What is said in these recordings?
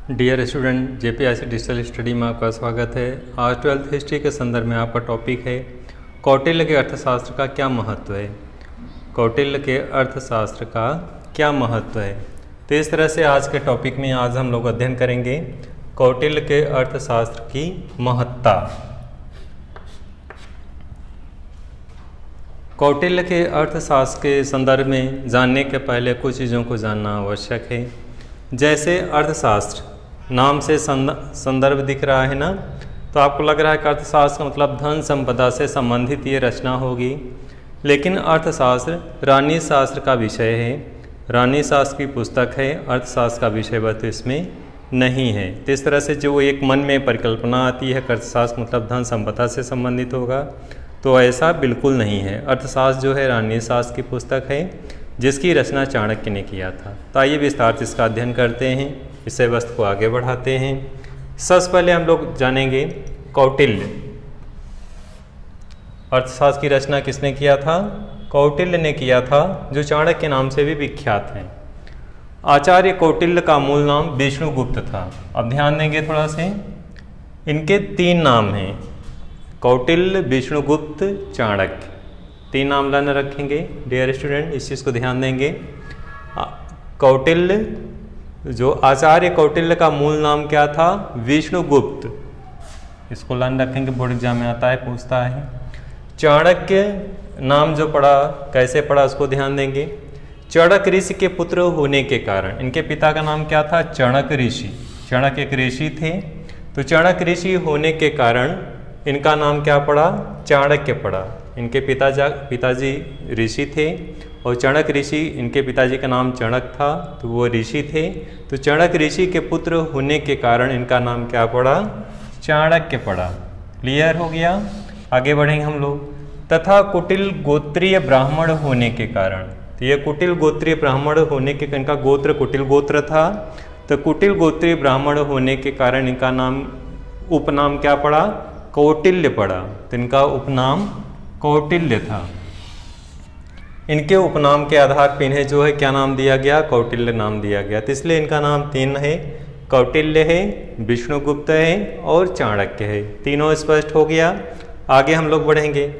Dear student, जेपीआईसी digital study में आपका स्वागत है। आज 12th हिस्ट्री के संदर्भ में आपका टॉपिक है कौटिल्य के अर्थशास्त्र का क्या महत्व है। कौटिल्य के अर्थशास्त्र का क्या महत्व है, तो इस तरह से आज के टॉपिक में आज हम लोग अध्ययन करेंगे कौटिल्य के अर्थशास्त्र की महत्ता। कौटिल्य के अर्थशास्त्र के संदर्भ में जानने के पहले कुछ चीज़ों को जानना आवश्यक है। जैसे अर्थशास्त्र नाम से संदर्भ दिख रहा है ना, तो आपको लग रहा है कि अर्थशास्त्र का मतलब धन संपदा से संबंधित ये रचना होगी, लेकिन अर्थशास्त्र रानी शास्त्र का विषय है। रानी शास्त्र की पुस्तक है, अर्थशास्त्र का विषय वस्तु इसमें नहीं है। तो इस तरह से जो एक मन में परिकल्पना आती है कि अर्थशास्त्र मतलब धन संपदा से संबंधित होगा, तो ऐसा बिल्कुल नहीं है। अर्थशास्त्र जो है रानी शास्त्र की पुस्तक है, जिसकी रचना चाणक्य ने किया था। तो आइए विस्तार से इसका अध्ययन करते हैं, विषय वस्तु को आगे बढ़ाते हैं। सबसे पहले हम लोग जानेंगे कौटिल्य। अर्थशास्त्र की रचना किसने किया था? कौटिल्य ने किया था, जो चाणक्य के नाम से भी विख्यात हैं। आचार्य कौटिल्य का मूल नाम विष्णुगुप्त था। अब ध्यान देंगे थोड़ा से, इनके 3 नाम हैं, कौटिल्य, विष्णुगुप्त, चाणक्य। 3 नाम लाना रखेंगे डियर स्टूडेंट, इस चीज़ को ध्यान देंगे। कौटिल्य, जो आचार्य कौटिल्य का मूल नाम क्या था? विष्णुगुप्त। इसको लान रखेंगे, बोर्ड एग्जाम में आता है, पूछता है। चाणक्य नाम जो पढ़ा, कैसे पढ़ा उसको ध्यान देंगे। चाणक्य ऋषि के पुत्र होने के कारण, इनके पिता का नाम क्या था? चाणक्य ऋषि। चाणक्य एक ऋषि थे, तो चाणक्य ऋषि होने के कारण इनका नाम क्या पड़ा? चाणक्य पड़ा। इनके पिताजी ऋषि थे और चाणक्य ऋषि, इनके पिताजी का नाम चाणक्य था, तो वो ऋषि थे। तो चाणक्य ऋषि के पुत्र होने के कारण इनका नाम क्या पड़ा? चाणक्य पड़ा। क्लियर हो गया? आगे बढ़ेंगे हम लोग। तथा कुटिल गोत्रीय ब्राह्मण होने के कारण, तो ये कुटिल गोत्रीय ब्राह्मण होने के, इनका गोत्र कुटिल गोत्र था, तो कुटिल गोत्रीय ब्राह्मण होने के कारण इनका नाम, उपनाम क्या पड़ा? कौटिल्य पड़ा। तो इनका उपनाम कौटिल्य था। इनके उपनाम के आधार पर इन्हें जो है क्या नाम दिया गया? कौटिल्य नाम दिया गया। तो इसलिए इनका नाम 3 है, कौटिल्य है, विष्णुगुप्त है और चाणक्य है। तीनों स्पष्ट हो गया। आगे हम लोग बढ़ेंगे।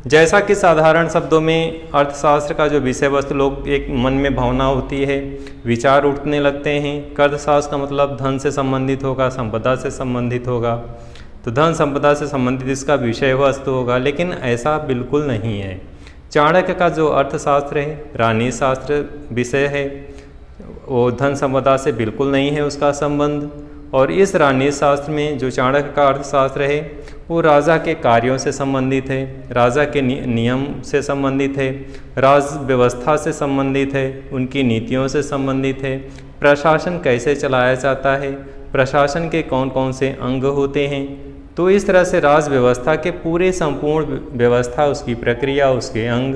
जैसा कि साधारण शब्दों में अर्थशास्त्र का जो विषय वस्तु लोग एक मन में भावना होती है, विचार उठने लगते हैं कि अर्थशास्त्र का मतलब धन से संबंधित होगा, संपदा से संबंधित होगा, तो धन संपदा से संबंधित इसका विषय वस्तु होगा, लेकिन ऐसा बिल्कुल नहीं है। चाणक्य का जो अर्थशास्त्र है, रानी शास्त्र विषय है, वो धन संपदा से बिल्कुल नहीं है उसका संबंध। और इस रानी शास्त्र में जो चाणक्य का अर्थशास्त्र है, वो राजा के कार्यों से संबंधित है, राजा के नियम से संबंधित है, राज व्यवस्था से संबंधित है, उनकी नीतियों से संबंधित है, प्रशासन कैसे चलाया जाता है, प्रशासन के कौन कौन से अंग होते हैं। तो इस तरह से राज व्यवस्था के पूरे संपूर्ण व्यवस्था, उसकी प्रक्रिया, उसके अंग,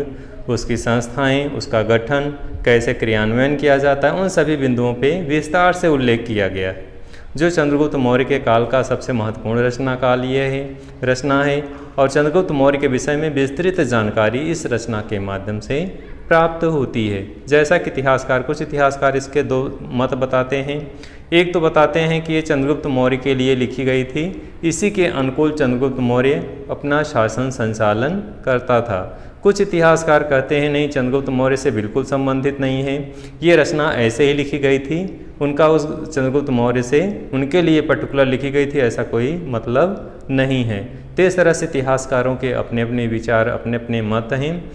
उसकी संस्थाएं, उसका गठन, कैसे क्रियान्वयन किया जाता है, उन सभी बिंदुओं पे विस्तार से उल्लेख किया गया है। जो चंद्रगुप्त मौर्य के काल का सबसे महत्वपूर्ण रचना काल ये रचना है, और चंद्रगुप्त मौर्य के विषय में विस्तृत जानकारी इस रचना के माध्यम से प्राप्त होती है। जैसा कि कुछ इतिहासकार इसके 2 मत बताते हैं। एक तो बताते हैं कि ये चंद्रगुप्त मौर्य के लिए लिखी गई थी, इसी के अनुकूल चंद्रगुप्त मौर्य अपना शासन संचालन करता था। कुछ इतिहासकार कहते हैं नहीं, चंद्रगुप्त मौर्य से बिल्कुल संबंधित नहीं है, ये रचना ऐसे ही लिखी गई थी, उनका उस चंद्रगुप्त मौर्य से उनके लिए पर्टिकुलर लिखी गई थी, ऐसा कोई मतलब नहीं है। तो इस तरह से इतिहासकारों के अपने अपने विचार, अपने अपने मत हैं।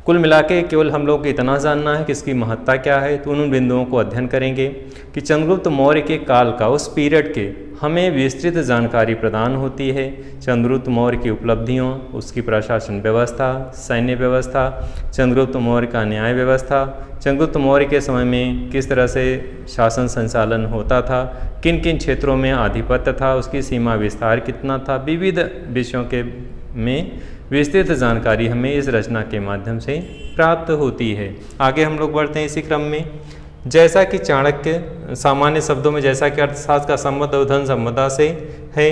कुल मिला के केवल हम लोग को इतना जानना है कि इसकी महत्ता क्या है, तो उन बिंदुओं को अध्ययन करेंगे कि चंद्रगुप्त मौर्य के काल का, उस पीरियड के हमें विस्तृत जानकारी प्रदान होती है। चंद्रगुप्त मौर्य की उपलब्धियों, उसकी प्रशासन व्यवस्था, सैन्य व्यवस्था, चंद्रगुप्त मौर्य का न्याय व्यवस्था, चंद्रगुप्त मौर्य के समय में किस तरह से शासन संचालन होता था, किन किन क्षेत्रों में आधिपत्य था, उसकी सीमा विस्तार कितना था, विविध विषयों के में विस्तृत जानकारी हमें इस रचना के माध्यम से प्राप्त होती है। आगे हम लोग बढ़ते हैं इसी क्रम में। जैसा कि चाणक्य, सामान्य शब्दों में जैसा कि अर्थशास्त्र का संबंध धन संपदा से है,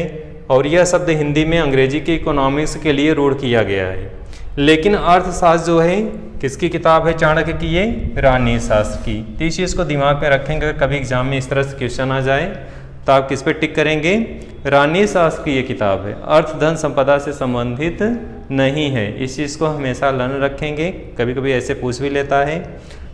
और यह शब्द हिंदी में अंग्रेजी के इकोनॉमिक्स के लिए रूढ़ किया गया है, लेकिन अर्थशास्त्र जो है किसकी किताब है चाणक्य की? ये राजनीति शास्त्र की। तो इस चीज़ को दिमाग में रखेंगे, अगर कभी एग्जाम में इस तरह से क्वेश्चन आ जाए तो आप किस पे टिक करेंगे? राजनीति शास्त्र की ये किताब है, अर्थ धन संपदा से संबंधित नहीं है। इस चीज़ को हमेशा लर्न रखेंगे, कभी कभी ऐसे पूछ भी लेता है।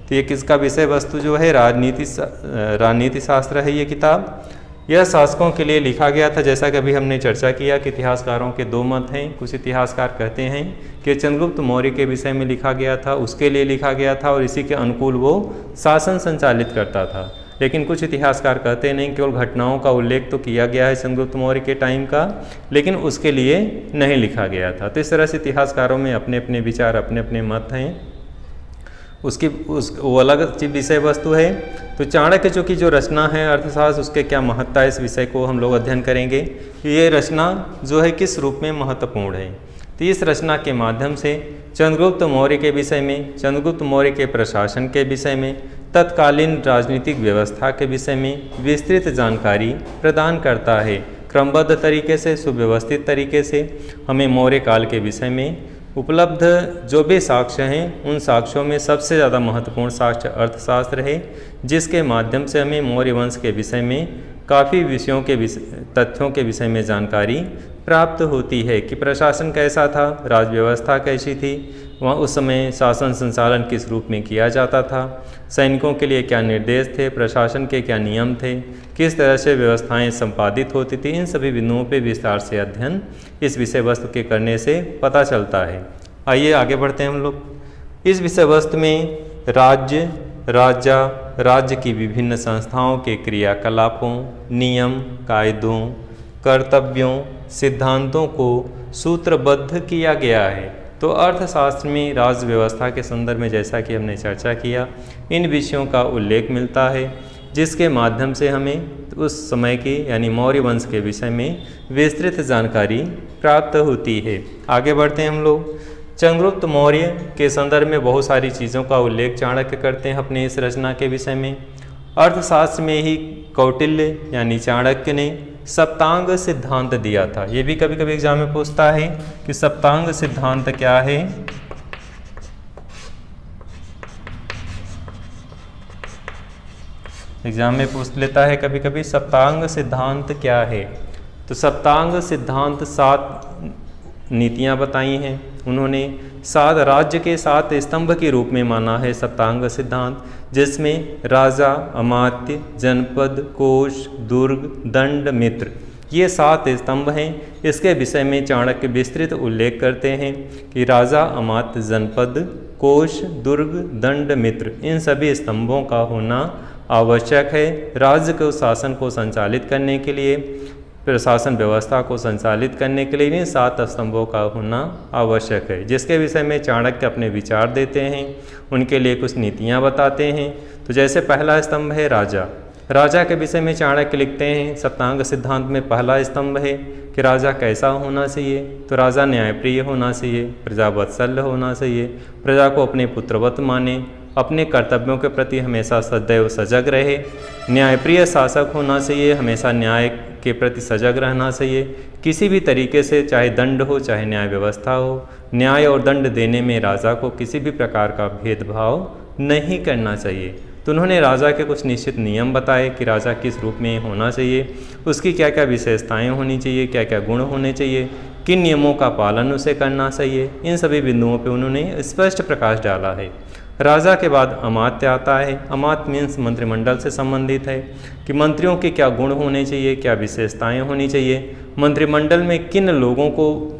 तो ये किसका विषय वस्तु जो है? राजनीति शास्त्र है ये किताब। यह शासकों के लिए लिखा गया था, जैसा कि अभी हमने चर्चा किया कि इतिहासकारों के दो मत हैं। कुछ इतिहासकार कहते हैं कि चंद्रगुप्त मौर्य के विषय में लिखा गया था, उसके लिए लिखा गया था और इसी के अनुकूल वो शासन संचालित करता था। लेकिन कुछ इतिहासकार कहते नहीं, केवल घटनाओं का उल्लेख तो किया गया है चंद्रगुप्त मौर्य के टाइम का, लेकिन उसके लिए नहीं लिखा गया था। तो इस तरह से इतिहासकारों में अपने अपने विचार, अपने अपने मत हैं। वो अलग विषय वस्तु है। तो चाणक्य जो रचना है अर्थशास्त्र, उसके क्या महत्ता है, इस विषय को हम लोग अध्ययन करेंगे कि ये रचना जो है किस रूप में महत्वपूर्ण है। तो इस रचना के माध्यम से चंद्रगुप्त मौर्य के विषय में, चंद्रगुप्त मौर्य के प्रशासन के विषय में, तत्कालीन राजनीतिक व्यवस्था के विषय में विस्तृत जानकारी प्रदान करता है। क्रमबद्ध तरीके से, सुव्यवस्थित तरीके से हमें मौर्य काल के विषय में उपलब्ध जो भी साक्ष्य हैं, उन साक्ष्यों में सबसे ज़्यादा महत्वपूर्ण साक्ष्य अर्थशास्त्र है, जिसके माध्यम से हमें मौर्य वंश के विषय में काफ़ी विषयों के तथ्यों के विषय में जानकारी प्राप्त होती है कि प्रशासन कैसा था, राज व्यवस्था कैसी थी, वहाँ उस समय शासन संचालन किस रूप में किया जाता था, सैनिकों के लिए क्या निर्देश थे, प्रशासन के क्या नियम थे, किस तरह से व्यवस्थाएं संपादित होती थी। इन सभी बिंदुओं पे विस्तार से अध्ययन इस विषय वस्तु के करने से पता चलता है। आइए आगे बढ़ते हैं हम लोग। इस विषय वस्तु में राज्य, राज्य की विभिन्न संस्थाओं के क्रियाकलापों, नियम, कायदों, कर्तव्यों, सिद्धांतों को सूत्रबद्ध किया गया है। तो अर्थशास्त्र में राज्य व्यवस्था के संदर्भ में, जैसा कि हमने चर्चा किया, इन विषयों का उल्लेख मिलता है, जिसके माध्यम से हमें उस समय के यानी मौर्य वंश के विषय में विस्तृत जानकारी प्राप्त होती है। आगे बढ़ते हैं हम लोग। चंद्रगुप्त मौर्य के संदर्भ में बहुत सारी चीज़ों का उल्लेख चाणक्य करते हैं अपने इस रचना के विषय में। अर्थशास्त्र में ही कौटिल्य यानी चाणक्य ने सप्तांग सिद्धांत दिया था। ये भी कभी कभी एग्जाम में पूछता है कि सप्तांग सिद्धांत क्या है। एग्जाम में पूछ लेता है कभी कभी सप्तांग सिद्धांत क्या है। तो सप्तांग सिद्धांत 7 नीतियां बताई हैं उन्होंने। 7 राज्य के 7 स्तंभ के रूप में माना है सप्तांग सिद्धांत, जिसमें राजा, अमात्य, जनपद, कोश, दुर्ग, दंड, मित्र, ये 7 स्तंभ हैं। इसके विषय में चाणक्य विस्तृत उल्लेख करते हैं कि राजा, अमात्य, जनपद, कोश, दुर्ग, दंड, मित्र, इन सभी स्तंभों का होना आवश्यक है राज्य को शासन को संचालित करने के लिए, प्रशासन व्यवस्था को संचालित करने के लिए इन 7 स्तंभों का होना आवश्यक है, जिसके विषय में चाणक्य अपने विचार देते हैं, उनके लिए कुछ नीतियां बताते हैं। तो जैसे पहला स्तंभ है राजा। राजा के विषय में चाणक्य लिखते हैं सप्तांग सिद्धांत में पहला स्तंभ है कि राजा कैसा होना चाहिए। तो राजा न्यायप्रिय होना चाहिए, प्रजावत्सल्य होना चाहिए, प्रजा को अपने पुत्रवत माने, अपने कर्तव्यों के प्रति हमेशा सदैव सजग रहे, न्यायप्रिय शासक होना चाहिए, हमेशा न्याय के प्रति सजग रहना चाहिए, किसी भी तरीके से चाहे दंड हो चाहे न्याय व्यवस्था हो, न्याय और दंड देने में राजा को किसी भी प्रकार का भेदभाव नहीं करना चाहिए। तो उन्होंने राजा के कुछ निश्चित नियम बताए कि राजा किस रूप में होना चाहिए, उसकी क्या क्या विशेषताएं होनी चाहिए, क्या क्या गुण होने चाहिए, किन नियमों का पालन उसे करना चाहिए। इन सभी बिंदुओं पर उन्होंने स्पष्ट प्रकाश डाला है। राजा के बाद अमात्य आता है। अमात्य मीन्स मंत्रिमंडल से संबंधित है कि मंत्रियों के क्या गुण होने चाहिए, क्या विशेषताएं होनी चाहिए, मंत्रिमंडल में किन लोगों को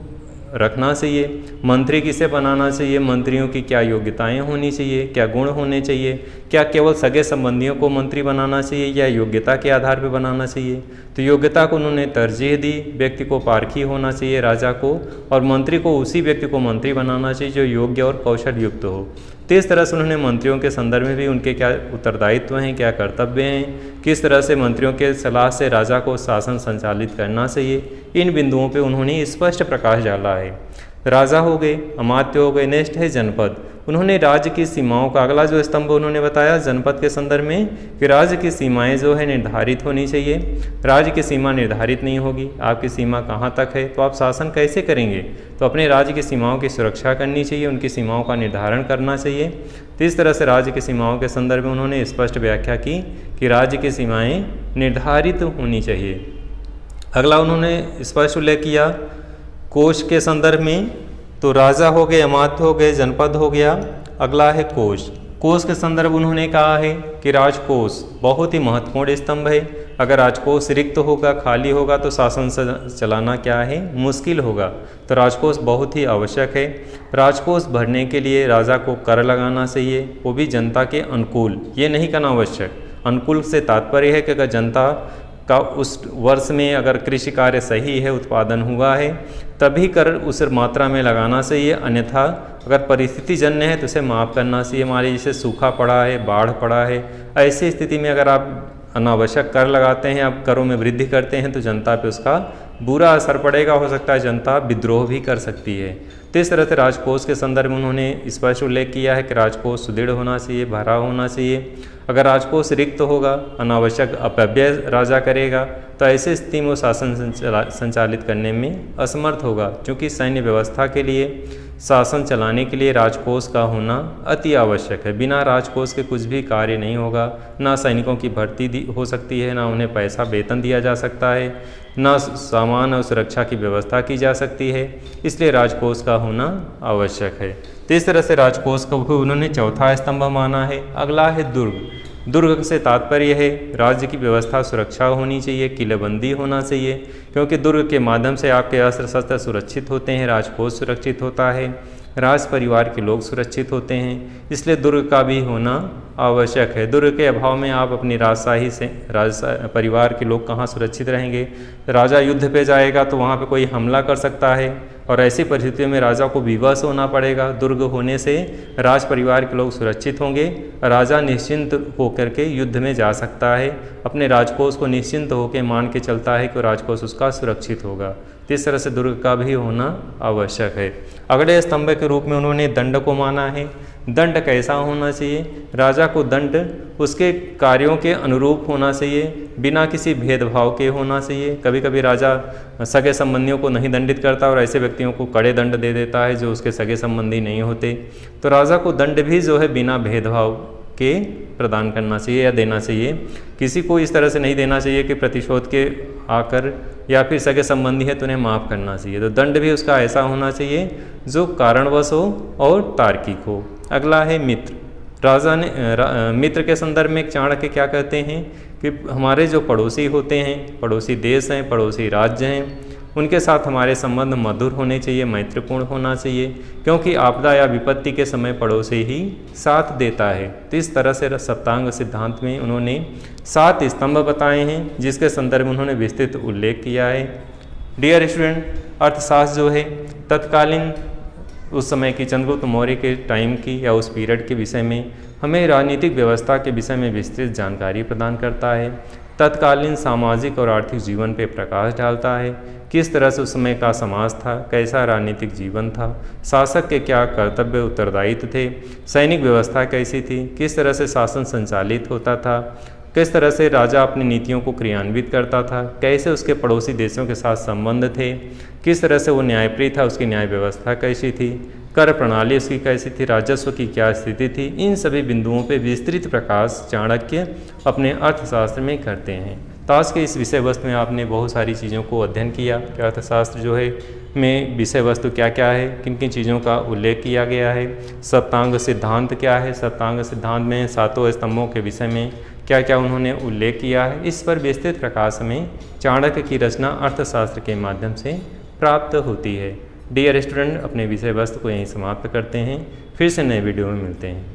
रखना चाहिए, मंत्री किसे बनाना चाहिए, मंत्रियों की क्या योग्यताएं होनी चाहिए, क्या गुण होने चाहिए, क्या केवल सगे संबंधियों को मंत्री बनाना चाहिए या योग्यता के आधार पर बनाना चाहिए। तो योग्यता को उन्होंने तरजीह दी, व्यक्ति को पारखी होना चाहिए राजा को, और मंत्री को उसी व्यक्ति को मंत्री बनाना चाहिए जो योग्य और कौशल युक्त हो। तो इस तरह से उन्होंने मंत्रियों के संदर्भ में भी उनके क्या उत्तरदायित्व हैं, क्या कर्तव्य हैं, किस तरह से मंत्रियों के सलाह से राजा को शासन संचालित करना चाहिए, इन बिंदुओं पे उन्होंने स्पष्ट प्रकाश डाला है। राजा हो गए, अमात्य हो गए, नेक्स्ट है जनपद। उन्होंने राज्य की सीमाओं का अगला जो स्तंभ उन्होंने बताया जनपद के संदर्भ में कि राज्य की सीमाएं जो है निर्धारित होनी चाहिए। राज्य की सीमा निर्धारित नहीं होगी, आपकी सीमा कहाँ तक है, तो आप शासन कैसे करेंगे। तो अपने राज्य की सीमाओं की सुरक्षा करनी चाहिए, उनकी सीमाओं का निर्धारण करना चाहिए। तो इस तरह से राज्य की सीमाओं के संदर्भ में उन्होंने स्पष्ट व्याख्या की कि राज्य की सीमाएँ निर्धारित होनी चाहिए। अगला उन्होंने स्पष्ट उल्लेख किया कोश के संदर्भ में, तो राजा हो गए, अमात्य हो गए, जनपद हो गया। अगला है कोश। कोश के संदर्भ उन्होंने कहा है कि राजकोष बहुत ही महत्वपूर्ण स्तंभ है। अगर राजकोष रिक्त होगा, खाली होगा तो शासन चलाना क्या है, मुश्किल होगा। तो राजकोष बहुत ही आवश्यक है। राजकोष भरने के लिए राजा को कर लगाना चाहिए, वो भी जनता के अनुकूल, ये नहीं करना आवश्यक। अनुकूल से तात्पर्य है कि अगर जनता का उस वर्ष में अगर कृषि कार्य सही है, उत्पादन हुआ है, तभी कर उस मात्रा में लगाना चाहिए। अन्यथा अगर परिस्थिति जन्य है तो उसे माफ़ करना चाहिए। मान लीजिए जैसे सूखा पड़ा है, बाढ़ पड़ा है, ऐसी स्थिति में अगर आप अनावश्यक कर लगाते हैं, आप करों में वृद्धि करते हैं तो जनता पे उसका बुरा असर पड़ेगा। हो सकता है जनता विद्रोह भी कर सकती है। तो इस तरह से राजकोष के संदर्भ में उन्होंने स्पष्ट उल्लेख किया है कि राजकोष सुदृढ़ होना चाहिए, भरा होना चाहिए। अगर राजकोष रिक्त होगा, अनावश्यक अपव्यय राजा करेगा, तो ऐसी स्थिति में वो शासन संचालित करने में असमर्थ होगा। क्योंकि सैन्य व्यवस्था के लिए, शासन चलाने के लिए राजकोष का होना अति आवश्यक है। बिना राजकोष के कुछ भी कार्य नहीं होगा। ना सैनिकों की भर्ती हो सकती है, ना उन्हें पैसा वेतन दिया जा सकता है, ना सामान और सुरक्षा की व्यवस्था की जा सकती है। इसलिए राजकोष का होना आवश्यक है। तो इस तरह से राजकोष को भी उन्होंने चौथा स्तंभ माना है। अगला है दुर्ग। दुर्ग से तात्पर्य है राज्य की व्यवस्था, सुरक्षा होनी चाहिए, किलेबंदी होना चाहिए, क्योंकि दुर्ग के माध्यम से आपके अस्त्र शस्त्र सुरक्षित होते हैं, राजकोष सुरक्षित होता है, राज परिवार के लोग सुरक्षित होते हैं। इसलिए दुर्ग का भी होना आवश्यक है। दुर्ग के अभाव में आप अपनी राजशाही से, परिवार के लोग कहाँ सुरक्षित रहेंगे। राजा युद्ध पे जाएगा तो वहाँ पे कोई हमला कर सकता है, और ऐसी परिस्थितियों में राजा को विवश होना पड़ेगा। दुर्ग होने से राज परिवार के लोग सुरक्षित होंगे, राजा निश्चिंत होकर के युद्ध में जा सकता है। अपने राजकोष को निश्चिंत होकर मान के चलता है कि राजकोष उसका सुरक्षित होगा। तो इस तरह से दुर्ग का भी होना आवश्यक है। अगले स्तंभ के रूप में उन्होंने दंड को माना है। दंड कैसा होना चाहिए, राजा को दंड उसके कार्यों के अनुरूप होना चाहिए, बिना किसी भेदभाव के होना चाहिए। कभी कभी राजा सगे संबंधियों को नहीं दंडित करता और ऐसे व्यक्तियों को कड़े दंड दे देता है जो उसके सगे संबंधी नहीं होते। तो राजा को दंड भी जो है बिना भेदभाव के प्रदान करना चाहिए या देना चाहिए। किसी को इस तरह से नहीं देना चाहिए कि प्रतिशोध के आकर या फिर सगे संबंधी है तो उन्हें माफ़ करना चाहिए। तो दंड भी उसका ऐसा होना चाहिए जो कारणवश हो और तार्किक हो। अगला है मित्र। राजा ने मित्र के संदर्भ में चाणक्य क्या कहते हैं कि हमारे जो पड़ोसी होते हैं, पड़ोसी देश हैं, पड़ोसी राज्य हैं, उनके साथ हमारे संबंध मधुर होने चाहिए, मैत्रीपूर्ण होना चाहिए, क्योंकि आपदा या विपत्ति के समय पड़ोसी ही साथ देता है। तो इस तरह से सप्तांग सिद्धांत में उन्होंने 7 स्तंभ बताए हैं, जिसके संदर्भ में उन्होंने विस्तृत उल्लेख किया है। डियर स्टूडेंट, अर्थशास्त्र जो है तत्कालीन उस समय की चंद्रगुप्त मौर्य के टाइम की या उस पीरियड के विषय में हमें राजनीतिक व्यवस्था के विषय में विस्तृत जानकारी प्रदान करता है। तत्कालीन सामाजिक और आर्थिक जीवन पर प्रकाश डालता है। किस तरह से उस समय का समाज था, कैसा राजनीतिक जीवन था, शासक के क्या कर्तव्य उत्तरदायित्व थे, सैनिक व्यवस्था कैसी थी, किस तरह से शासन संचालित होता था, किस तरह से राजा अपनी नीतियों को क्रियान्वित करता था, कैसे उसके पड़ोसी देशों के साथ संबंध थे, किस तरह से वो न्यायप्रिय था, उसकी न्याय व्यवस्था कैसी थी, कर प्रणाली उसकी कैसी थी, राजस्व की क्या स्थिति थी। इन सभी बिंदुओं पर विस्तृत प्रकाश चाणक्य अपने अर्थशास्त्र में करते हैं। तो आज के इस विषय वस्तु में आपने बहुत सारी चीज़ों को अध्ययन किया कि अर्थशास्त्र जो है में विषय वस्तु क्या क्या है, किन किन चीज़ों का उल्लेख किया गया है, सप्तांग सिद्धांत क्या है, सप्तांग सिद्धांत में 7 स्तंभों के विषय में क्या क्या उन्होंने उल्लेख किया है। इस पर विस्तृत प्रकाश में चाणक्य की रचना अर्थशास्त्र के माध्यम से प्राप्त होती है। डियर स्टूडेंट, अपने विषय वस्तु को यहीं समाप्त करते हैं। फिर से नए वीडियो में मिलते हैं।